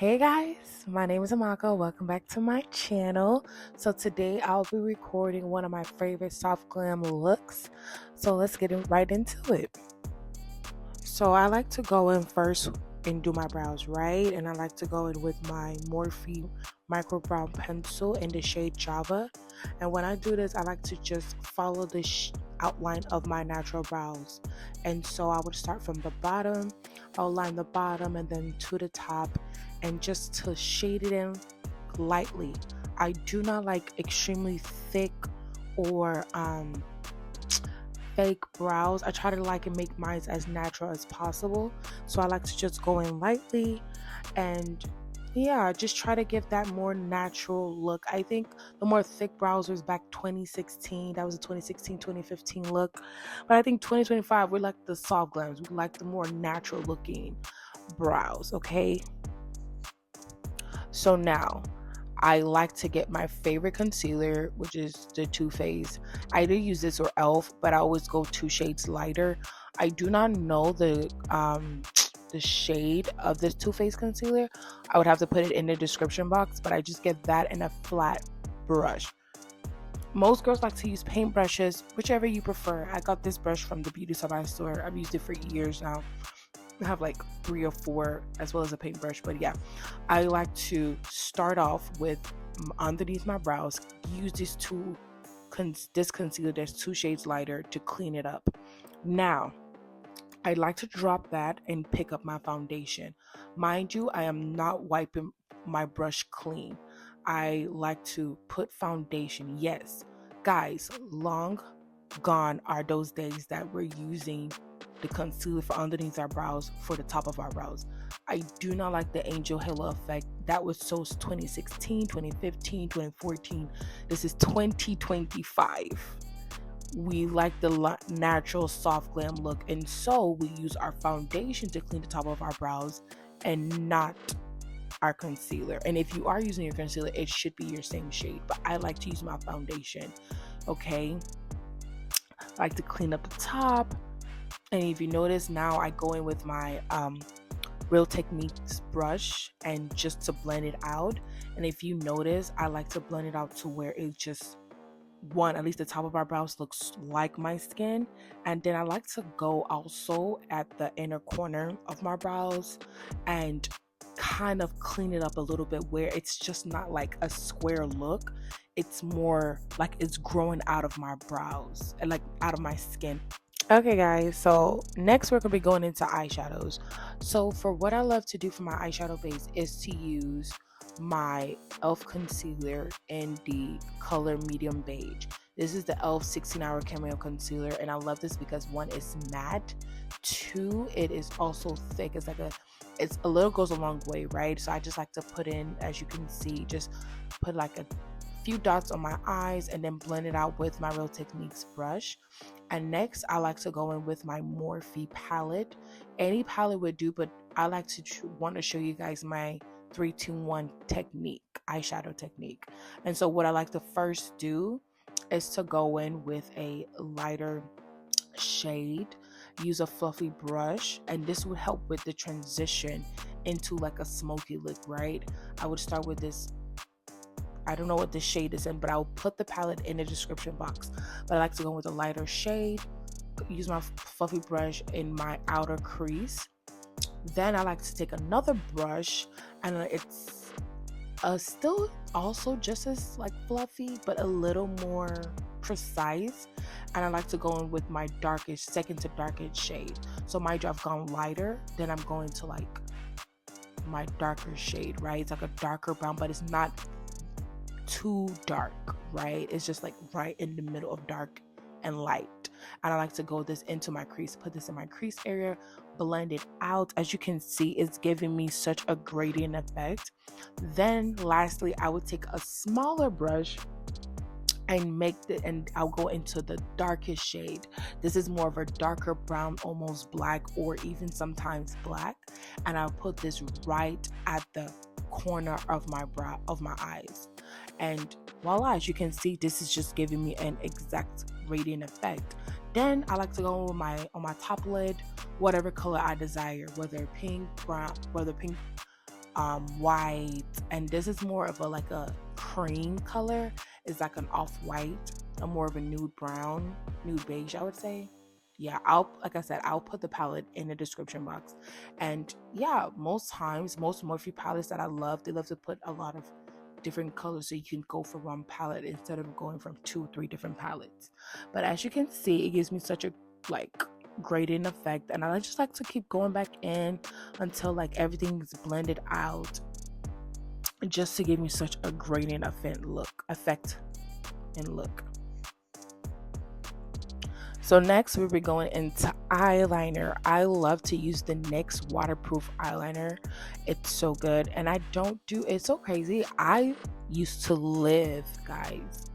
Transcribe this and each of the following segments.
Hey guys, my name is Amaka. Welcome back to my channel. So today I'll be recording one of my favorite soft glam looks. So let's get right into it. So I like to go in first and do my brows, right? And I like to go in with my Morphe micro brow pencil in the shade Java. And when I do this, I like to just follow the outline of my natural brows. And so I would start from the bottom, I'll line the bottom and then to the top, and just to shade it in lightly. I do not like extremely thick or fake brows. I try to make mine as natural as possible, so I like to just go in lightly and yeah, just try to give that more natural look. I think the more thick brows was back 2016. That was a 2016 2015 look, but I think 2025 we like the soft glams. We like the more natural looking brows. Okay, so now I like to get my favorite concealer, which is the Too Faced. I either use this or e.l.f., but I always go 2 shades lighter. I do not know the shade of this Too Faced concealer. I would have to put it in the description box, but I just get that in a flat brush. Most girls like to use paint brushes, whichever you prefer. I got this brush from the Beauties store. I've used it for years now. I have like 3 or 4 as well as a paintbrush, but yeah, I like to start off with underneath my brows, use this concealer that's 2 shades lighter to clean it up. Now I like to drop that and pick up my foundation. Mind you, I am not wiping my brush clean. I like to put foundation. Yes, guys, long gone are those days that we're using the concealer for underneath our brows for the top of our brows. I do not like the angel halo effect. That was so 2016, 2015, 2014. This is 2025. We like the natural soft glam look, and so we use our foundation to clean the top of our brows and not our concealer. And if you are using your concealer, it should be your same shade, but I like to use my foundation. Okay, I like to clean up the top. And if you notice, now I go in with my Real Techniques brush and just to blend it out. And if you notice, I like to blend it out to where it just at least the top of our brows looks like my skin. And then I like to go also at the inner corner of my brows and kind of clean it up a little bit, where it's just not like a square look. It's more like it's growing out of my brows and like out of my skin. Okay guys, so next we're going to be going into eyeshadows. So for what I love to do for my eyeshadow base is to use my e.l.f. concealer in the color medium beige. This is the e.l.f. 16-hour cameo concealer, and I love this because 1, it's matte, 2, it is also thick. It's a little goes a long way, right? So I just like to put in, as you can see, just put like a few dots on my eyes and then blend it out with my Real Techniques brush. And next I like to go in with my Morphe palette. Any palette would do, but I like to want to show you guys my 3-2-1 technique, eyeshadow technique. And so what I like to first do is to go in with a lighter shade, use a fluffy brush, and this would help with the transition into like a smoky look, right? I would start with this, I don't know what this shade is in, but I'll put the palette in the description box. But I like to go with a lighter shade, use my fluffy brush in my outer crease. Then I like to take another brush, and it's still also just as like fluffy, but a little more precise. And I like to go in with my darkest, second to darkest shade. So mind you, I've gone lighter, then I'm going to like my darker shade, right? It's like a darker brown, but it's not too dark, right? It's just like right in the middle of dark and light. And I like to go this into my crease, put this in my crease area, blend it out. As you can see, it's giving me such a gradient effect. Then lastly, I would take a smaller brush and I'll go into the darkest shade. This is more of a darker brown, almost black, or even sometimes black, and I'll put this right at the corner of my eyes. And voila, as you can see, this is just giving me an exact radiant effect. Then I like to go on my top lid, whatever color I desire, whether pink, brown, white, and this is more of a like a cream color. It's like an off-white, a more of a nude brown, nude beige, I would say. Yeah, I'll, like I said, I'll put the palette in the description box. And yeah, most times, most Morphe palettes that I love, they love to put a lot of different colors so you can go for one palette instead of going from 2 or 3 different palettes. But as you can see, it gives me such a like gradient effect, and I just like to keep going back in until like everything's blended out, just to give me such a gradient effect and look. So next we'll be going into eyeliner. I love to use the NYX waterproof eyeliner. It's so good, and I don't do, it's so crazy, I used to live, guys,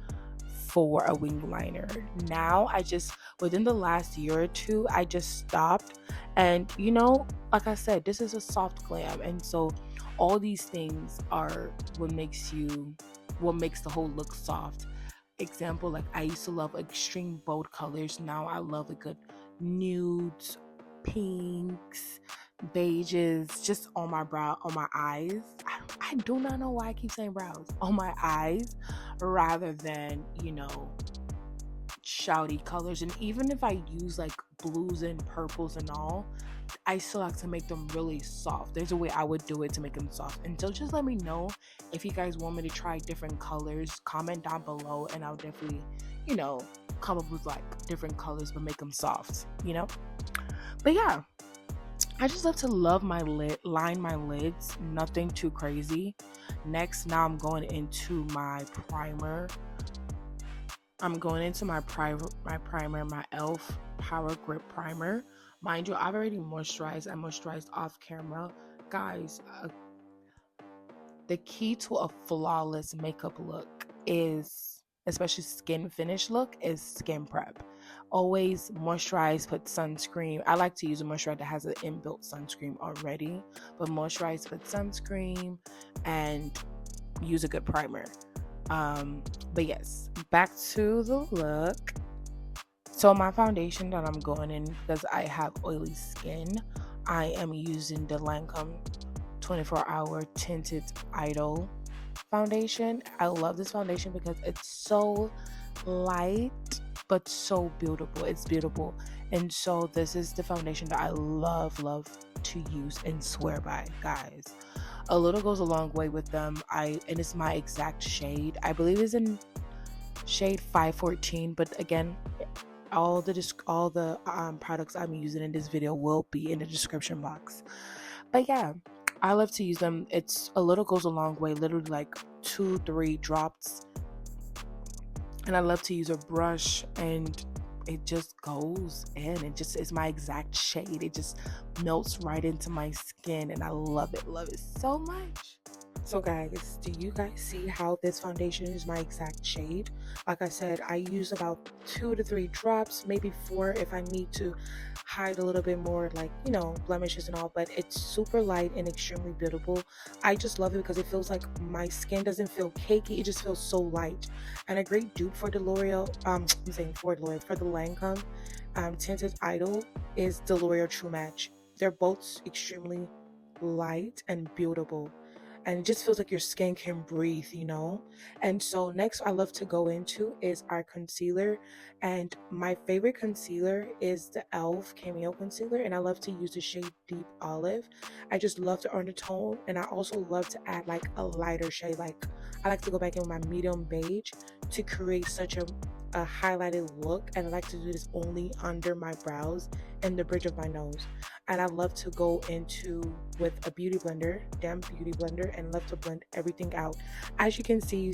for a wing liner. Now I just, within the last year or two, I just stopped. And you know, like I said, this is a soft glam, and so all these things are what makes the whole look soft. Example, like I used to love extreme bold colors. Now I love a good nudes, pinks, beiges, just on my brow, on my eyes. I do not know why I keep saying brows. On my eyes, rather than, you know, shouty colors. And even if I use like blues and purples and all, I still have to make them really soft. There's a way I would do it to make them soft. And so just let me know if you guys want me to try different colors. Comment down below and I'll definitely, you know, come up with like different colors but make them soft, you know? But yeah, I just love to line my lids, nothing too crazy. Next, now I'm going into my primer. I'm going into my primer, my e.l.f. Power Grip Primer. Mind you, I've already moisturized. I moisturized off camera. Guys, the key to a flawless makeup look is, especially skin finish look, is skin prep. Always moisturize, put sunscreen. I like to use a moisturizer that has an inbuilt sunscreen already, but moisturize, put sunscreen, and use a good primer. But yes, back to the look. So my foundation that I'm going in, because I have oily skin, I am using the Lancome 24-hour tinted Idole foundation. I love this foundation because it's so light but so beautiful. It's beautiful. And so this is the foundation that I love to use and swear by, guys. A little goes a long way with them. And it's my exact shade. I believe it's in shade 514, but again, all the products I'm using in this video will be in the description box. But yeah, I love to use them. It's a little goes a long way, literally like 2-3 drops. And I love to use a brush, and it just goes in. It just is my exact shade. It just melts right into my skin, and I love it so much. So guys, do you guys see how this foundation is my exact shade? Like I said, I use about 2-3 drops, maybe 4 if I need to hide a little bit more, like, you know, blemishes and all, but it's super light and extremely beautiful. I just love it because it feels like my skin doesn't feel cakey. It just feels so light. And a great dupe for the for the Lancome tinted Idole is the L'Oreal True Match. They're both extremely light and beautiful, and it just feels like your skin can breathe, you know. And so next I love to go into is our concealer, and my favorite concealer is the e.l.f. Camo concealer, and I love to use the shade Deep Olive. I just love the undertone, and I also love to add like a lighter shade. Like I like to go back in with my medium beige to create such a highlighted look, and I like to do this only under my brows and the bridge of my nose. And I love to go into with a beauty blender, damp beauty blender, and love to blend everything out. As you can see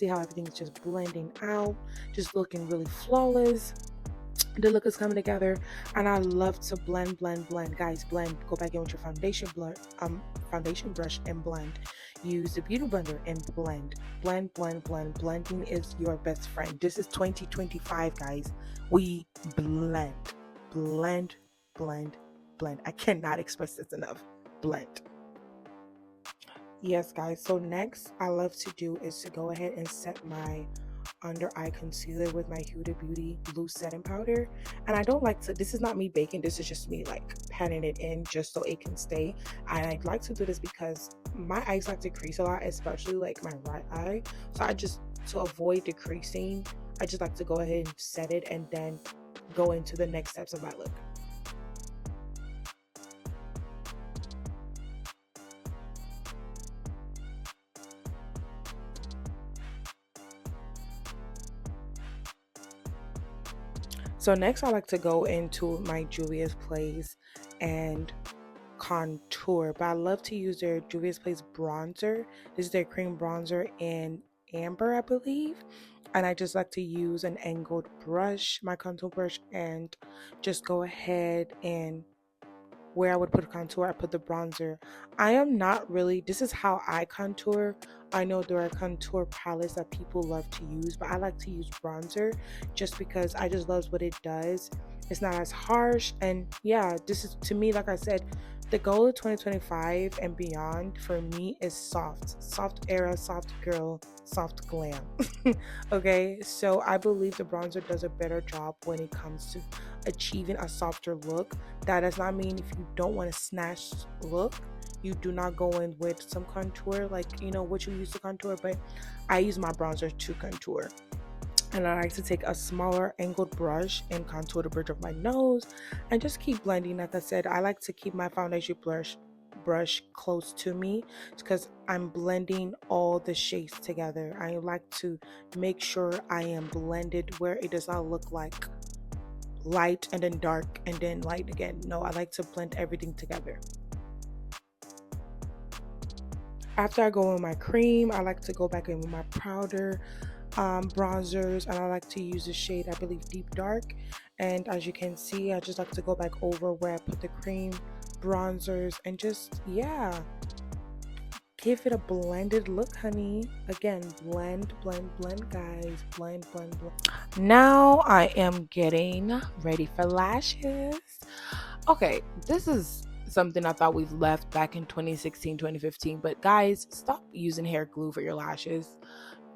how everything is just blending out, just looking really flawless. The look is coming together, and I love to blend. Guys, blend. Go back in with your foundation brush and blend. Use the beauty blender and blend. Blending is your best friend. This is 2025, guys. We blend. I cannot express this enough. Blend. Yes, guys. So next I love to do is to go ahead and set my under eye concealer with my Huda Beauty blue setting powder. And I don't like to, this is not me baking, this is just me like patting it in just so it can stay. And I'd like to do this because my eyes like to crease a lot, especially like my right eye. So I just, to avoid the creasing, I just like to go ahead and set it and then go into the next steps of my look. So next I like to go into my Juvias Place and contour, but I love to use their Juvias Place bronzer. This is their cream bronzer in amber, I believe. And I just like to use an angled brush, my contour brush, and just go ahead and where I would put contour, I put the bronzer. I am not really, this is how I contour. I know there are contour palettes that people love to use, but I like to use bronzer just because I just love what it does. It's not as harsh, and yeah, this is, to me, like I said, the goal of 2025 and beyond for me is soft era, soft girl, soft glam. Okay, so I believe the bronzer does a better job when it comes to achieving a softer look. That does not mean if you don't want a snatched look, you do not go in with some contour, like, you know, what you use to contour, but I use my bronzer to contour. And I like to take a smaller angled brush and contour the bridge of my nose and just keep blending. Like I said, I like to keep my foundation brush close to me because I'm blending all the shades together. I like to make sure I am blended where it does not look like light and then dark and then light again. No, I like to blend everything together. After I go in my cream, I like to go back in with my powder bronzers, and I like to use the shade, I believe, Deep Dark. And as you can see, I just like to go back over where I put the cream bronzers and just, yeah, give it a blended look, honey. Again, blend, guys. Blend. Now I am getting ready for lashes. Okay, this is something I thought we've left back in 2016, 2015, but guys, stop using hair glue for your lashes.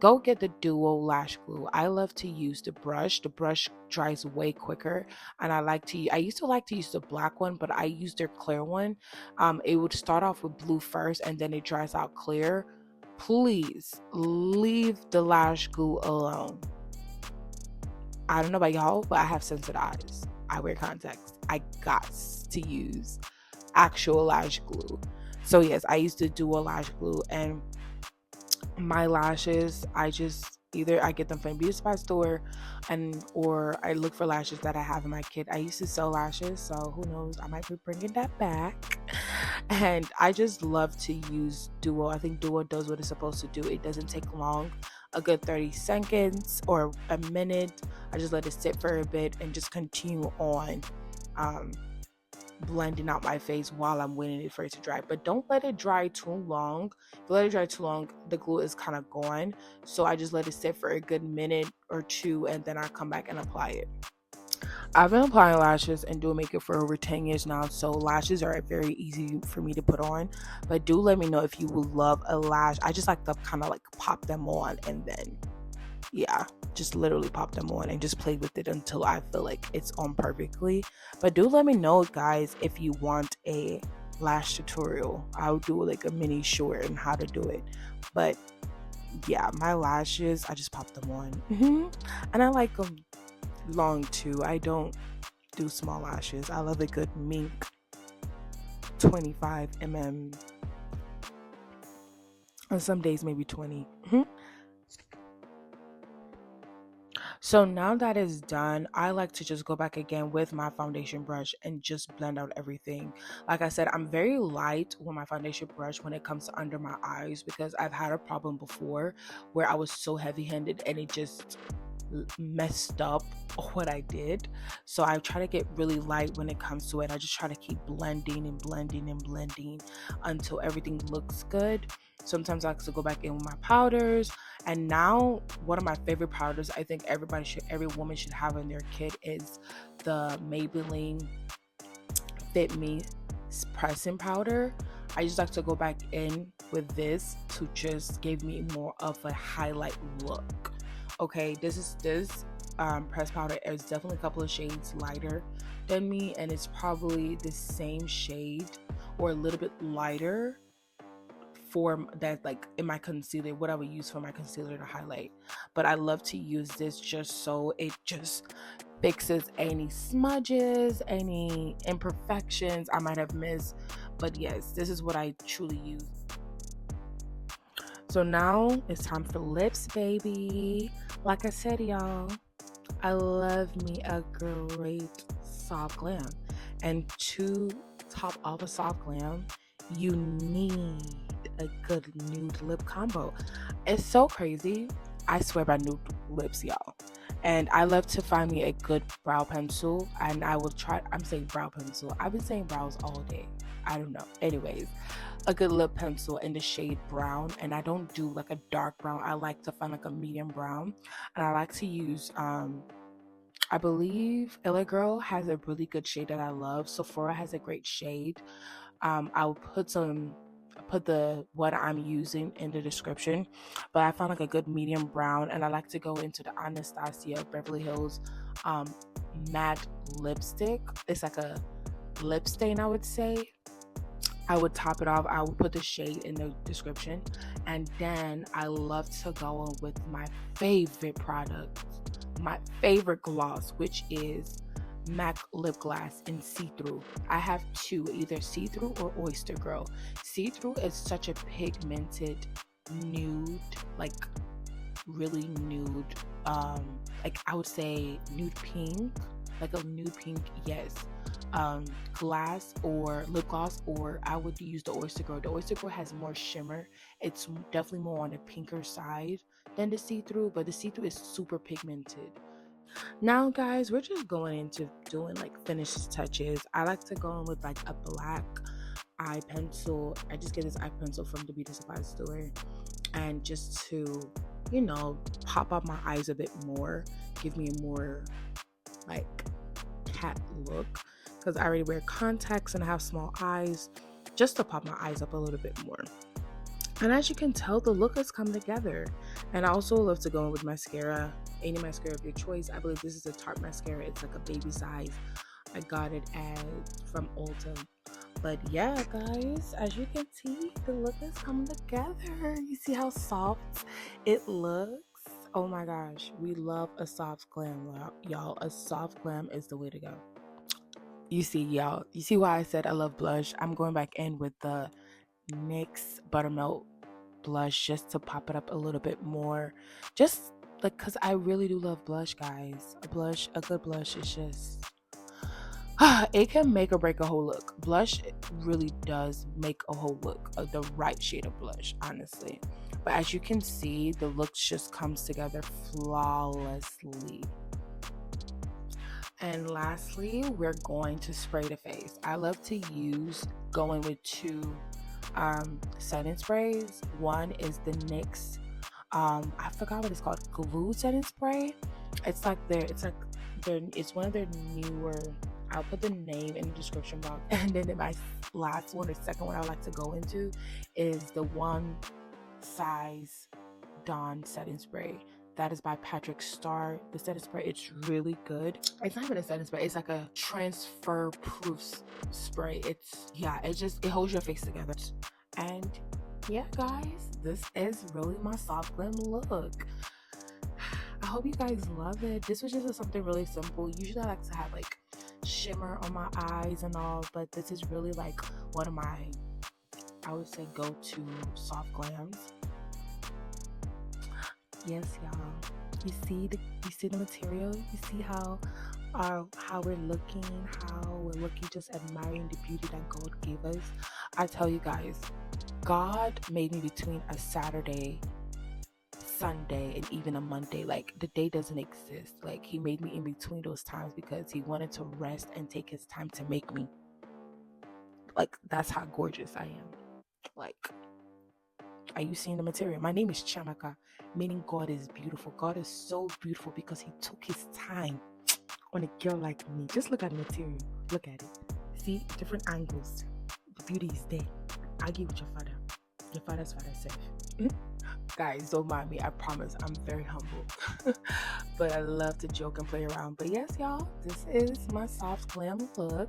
Go get the Duo lash glue. I love to use the brush. The brush dries way quicker, and I used to like to use the black one, but I use their clear one. It would start off with blue first, and then it dries out clear. Please leave the lash glue alone. I don't know about y'all, but I have sensitive eyes. I wear contacts. I got to use actual lash glue. So yes, I used to do a lash glue, and my lashes, I just either I get them from Beauty Supply store or I look for lashes that I have in my kit. I used to sell lashes, so who knows, I might be bringing that back. And I just love to use Duo. I think Duo does what it's supposed to do. It doesn't take long, a good 30 seconds or a minute. I just let it sit for a bit and just continue on blending out my face while I'm waiting for it to dry. But don't let it dry too long. If you let it dry too long, the glue is kind of gone. So I just let it sit for a good minute or two, and then I come back and apply it. I've been applying lashes and doing makeup for over 10 years now, so lashes are very easy for me to put on. But do let me know if you would love a lash. I just like to kind of like pop them on and then, yeah, just literally pop them on and just play with it until I feel like it's on perfectly. But do let me know, guys, if you want a lash tutorial. I'll do like a mini short on how to do it. But yeah, my lashes, I just pop them on. And I like them long too. I don't do small lashes. I love a good mink 25 mm, and some days maybe 20. So now that is done, I like to just go back again with my foundation brush and just blend out everything. Like I said, I'm very light with my foundation brush when it comes to under my eyes because I've had a problem before where I was so heavy-handed and it just messed up what I did. So I try to get really light when it comes to it. I just try to keep blending until everything looks good. Sometimes I like to go back in with my powders. And now one of my favorite powders I think every woman should have in their kit is the Maybelline Fit Me pressing powder. I just like to go back in with this to just give me more of a highlight look. Okay, this pressed powder is definitely a couple of shades lighter than me, and it's probably the same shade or a little bit lighter for that, like in my concealer, what I would use for my concealer to highlight. But I love to use this just so it just fixes any smudges, any imperfections I might have missed. But yes, this is what I truly use. So now it's time for lips, baby. Like I said, y'all, I love me a great soft glam. And to top off a soft glam, you need a good nude lip combo. It's so crazy. I swear by nude lips, y'all. And I love to find me a good brow pencil, and I will try. I'm saying brow pencil. I've been saying brows all day. I don't know. Anyways, a good lip pencil in the shade brown, and I don't do like a dark brown. I like to find like a medium brown, and I like to use I believe LA Girl has a really good shade that I love. Sephora has a great shade. I'll put the what I'm using in the description, but I found like a good medium brown, and I like to go into the Anastasia Beverly Hills matte lipstick. It's like a lip stain, I would say. I would top it off. I would put the shade in the description, and then I love to go on with my favorite product, my favorite gloss, which is MAC lip gloss in see-through. I have two, either see-through or oyster girl. See-through is such a pigmented nude, like really nude, like I would say nude pink, like a nude pink, yes, glass or lip gloss. Or I would use the oyster girl. The oyster girl has more shimmer. It's definitely more on the pinker side than the see-through, but the see-through is super pigmented. Now guys, we're just going into doing like finished touches. I like to go in with like a black eye pencil. I just get this eye pencil from the beauty supply store, and just to, you know, pop up my eyes a bit more, give me a more like cat look, because I already wear contacts and I have small eyes, just to pop my eyes up a little bit more. And as you can tell, the look has come together. And I also love to go in with mascara, any mascara of your choice. I believe this is a Tarte mascara. It's like a baby size. I got it from Ulta. But yeah, guys, as you can see, the look is coming together. You see how soft it looks? Oh my gosh, we love a soft glam, y'all. A soft glam is the way to go. You see, y'all, you see why I said I love blush? I'm going back in with the NYX Buttermelt blush just to pop it up a little bit more, just like because I really do love blush, guys. A good blush is just it can make or break a whole look. Blush really does make a whole look, the right shade of blush, honestly. But as you can see, the look just comes together flawlessly. And lastly, we're going to spray the face. I love to go in with two setting sprays. One is the NYX I forgot what it's called, glue setting spray. It's one of their newer. I'll put the name in the description box. And then my last one, or second one I like to go into, is the One Size Dawn setting spray. That is by Patrick Starr. The setting spray, it's really good. It's not even a setting spray. It's like a transfer proof spray. It holds your face together. And yeah, guys, this is really my soft glam look. I hope you guys love it. This was just something really simple. Usually I like to have like shimmer on my eyes and all, but this is really like one of my, I would say, go-to soft glams. Yes, y'all. You see the material. You see how we're looking, just admiring the beauty that God gave us. I tell you guys, God made me between a Saturday, Sunday, and even a Monday. Like, the day doesn't exist. Like, he made me in between those times because he wanted to rest and take his time to make me. Like, that's how gorgeous I am. Like, are you seeing the material? My name is Chanaka, meaning God is beautiful. God is so beautiful because he took his time on a girl like me. Just look at the material. Look at it. See, different angles. The beauty is there. Argue with your father. Your father's father said. Guys, don't mind me. I promise I'm very humble. But I love to joke and play around. But yes, y'all, this is my soft glam look.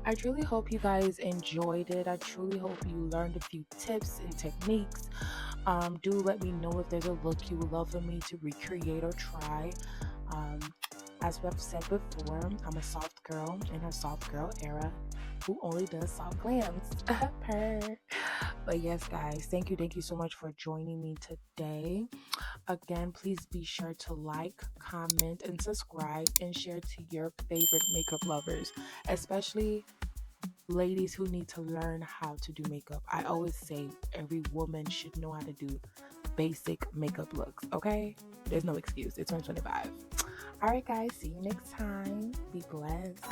I truly hope you guys enjoyed it. I truly hope you learned a few tips and techniques. Do let me know if there's a look you would love for me to recreate or try. Um, as we've said before, I'm a soft girl in a soft girl era who only does soft glams. Purr. But yes, guys, thank you so much for joining me today. Again, please be sure to like, comment, and subscribe, and share to your favorite makeup lovers, especially ladies who need to learn how to do makeup. I always say every woman should know how to do basic makeup looks, okay? There's no excuse. It's 2025. All right, guys, see you next time. Be blessed.